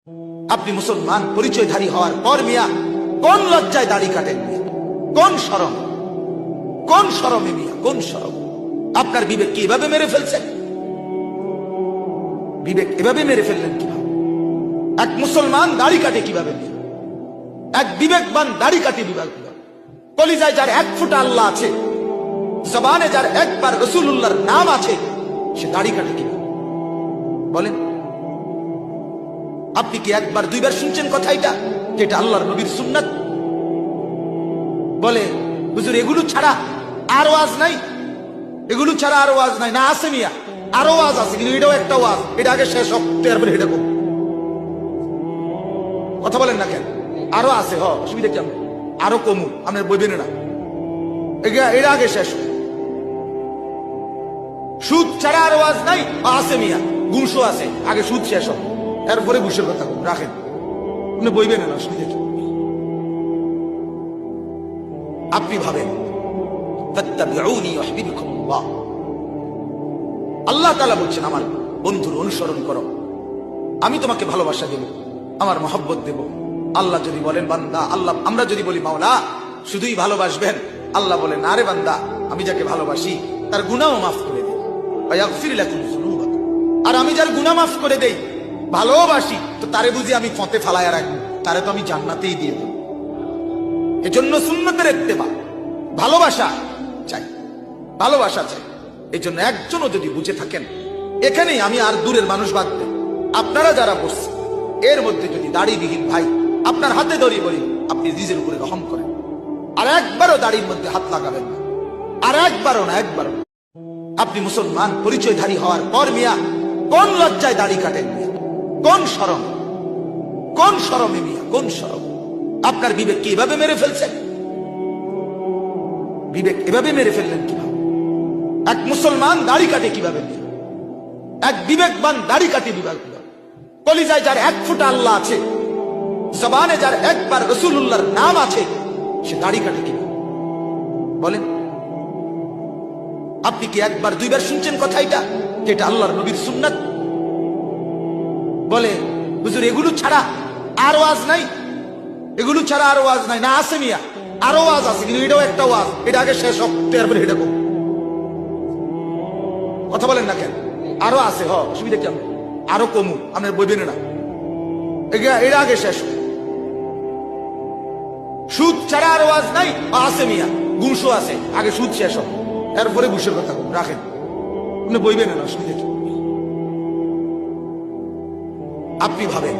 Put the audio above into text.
আপনি মুসলমান পরিচয়ধারী হওয়ার পর মিয়া কোন লজ্জায় দাড়ি কাটেন মিয়া? কোন শরম, কোন শরমে মিয়া, কোন শরম? আপনার বিবেক কি এভাবে মেরে ফেলছেন? বিবেক এভাবে মেরে ফেললেন কিভাবে? এক মুসলমান দাড়ি কাটে কিভাবে মিয়া? এক বিবেকবান দাড়ি কাটে বিভাগ কিভাবে? কলিজায় যার এক ফুটা আল্লাহ আছে, জবানে যার একবার রাসূলুল্লাহর নাম আছে, সে দাড়ি কাটে কিভাবে বলেন? আপনি কি একবার দুইবার শুনছেন কথা এটা আল্লাহর নবীর সুন্নাত? বলে হুজুর এগুলো ছাড়া আর ওয়াজ নাই, এগুলো ছাড়া আর ওয়াজ নাই। না আছে মিয়া, আরো ওয়াজ আছে, কিন্তু এটাও একটা ওয়াজ, এটা আগে শেষ হোক তারপরে এটা কম। কথা বলেন না কেন? আরো আছে, অসুবিধা কি? আরো কমু, আপনার বইবেন না, এটা আগে শেষ হোক। সুদ ছাড়া আর ওয়াজ নাই, আছে মিয়া, ঘুষও আছে, আগে সুদ শেষ হোক এরপরে ঘুষের কথা রাখেন, আপনি বইবেন না, অসুবিধা কি? আপনি ভাবেন আল্লাহ তাআলা বলছেন আমার বন্ধুর অনুসরণ করো, আমি তোমাকে ভালোবাসা দেব, আমার মহব্বত দেব। আল্লাহ যদি বলেন বান্দা, আল্লাহ আমরা যদি বলি মাওলা শুধুই ভালোবাসবেন, আল্লাহ বলেন আরে বান্দা আমি যাকে ভালোবাসি তার গুনাহও মাফ করে দেই, আর আমি যার গুনাহ মাফ করে দেই ভালোবাসি, তো তারে বুঝি আমি ফতে ফালায়া রাখবো, তারে তো আমি জান্নাতেই দিয়ে দেব। এজন্য সুন্নতের ইত্তেবা, ভালোবাসা চাই, ভালোবাসা চাই। এই জন্য একজনও যদি বুঝে থাকেন, এখানেই আমি আর দূরের মানুষ বাদ দেন, আপনারা যারা বসছেন এর মধ্যে যদি দাড়িবিহীন ভাই আপনার হাতে ধরি বলি, আপনি নিজের উপরে রহম করেন, আর একবারও দাড়ির মধ্যে হাত লাগাবেন না, আর একবারও না, একবারও। আপনি মুসলমান পরিচয়ধারী হওয়ার পর মিয়া কোন লজ্জায় দাড়ি কাটেন মিয়া? কোন শরম, কোন শরমে মিয়া, কোন শরম? আপনার বিবেক কি এভাবে মেরে ফেলছেন? বিবেক এভাবে মেরে ফেললেন কিভাবে? এক মুসলমান দাড়ি কাটে কিভাবে মিয়া? এক বিবেকবান দাড়ি কাটে বিভাগ কিভাবে? কলিজায় যার এক ফুটা আল্লাহ আছে, জবানে যার একবার রাসূলুল্লাহর নাম আছে, সে দাড়ি কাটে কিভাবে বলেন? আপনি কি একবার দুইবার শুনছেন কথা এটা আল্লাহর নবীর সুন্নাত? বলে হুজুর এগুলো ছাড়া আর ওয়াজ নাই, এগুলো ছাড়া আর ওয়াজ নাই। না আছে মিয়া, আরো ওয়াজ আছে, কিন্তু এটাও একটা ওয়াজ, এটা আগে শেষ হোক তারপরে এটা কম। কথা বলেন না কেন? আরো আছে, অসুবিধা কি? আরো কমু, আপনার বইবেন না, এটা আগে শেষ হোক। সুদ ছাড়া আর ওয়াজ নাই, আছে মিয়া, ঘুষও আছে, আগে সুদ শেষ হোক এরপরে ঘুষের কথা রাখেন, আপনি বইবেন না, অসুবিধা কি? আপনি ভাবেন